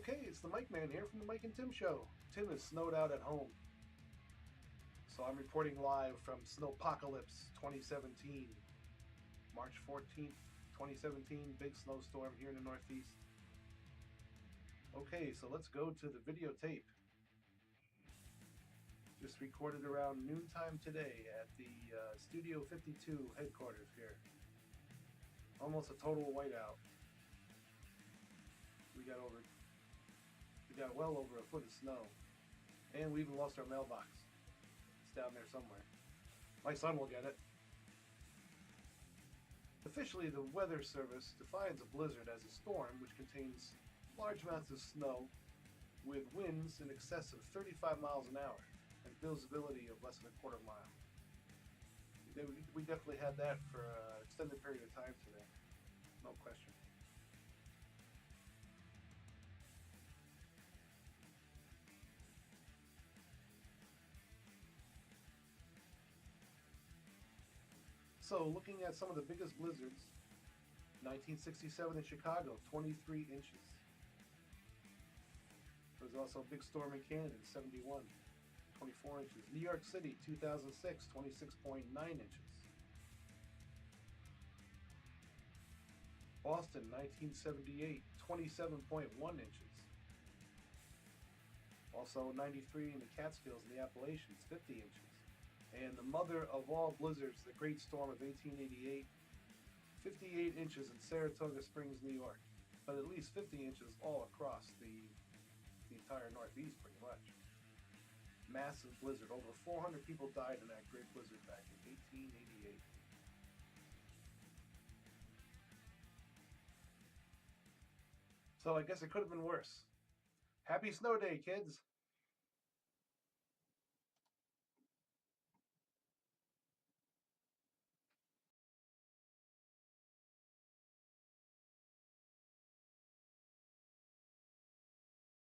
Okay, it's the Mike Man here from the Mike and Tim Show. Tim is snowed out at home. So I'm reporting live from Snowpocalypse 2017. March 14th, 2017, big snowstorm here in the Northeast. Okay, so let's go to the videotape. Just recorded around noontime today at the Studio 52 headquarters here. Almost a total whiteout. We got well over a foot of snow. And we even lost our mailbox. It's down there somewhere. My son will get it. Officially, the Weather Service defines a blizzard as a storm which contains large amounts of snow with winds in excess of 35 miles an hour and visibility of less than a quarter mile. We definitely had that for an extended period of time today. No question. So, looking at some of the biggest blizzards, 1967 in Chicago, 23 inches. There was also a big storm in Canada, 71, 24 inches. New York City, 2006, 26.9 inches. Boston, 1978, 27.1 inches. Also 93 in the Catskills and the Appalachians, 50 inches. And the mother of all blizzards, the Great Storm of 1888, 58 inches in Saratoga Springs, New York. But at least 50 inches all across the entire Northeast, pretty much. Massive blizzard. Over 400 people died in that great blizzard back in 1888. So I guess it could have been worse. Happy Snow Day, kids!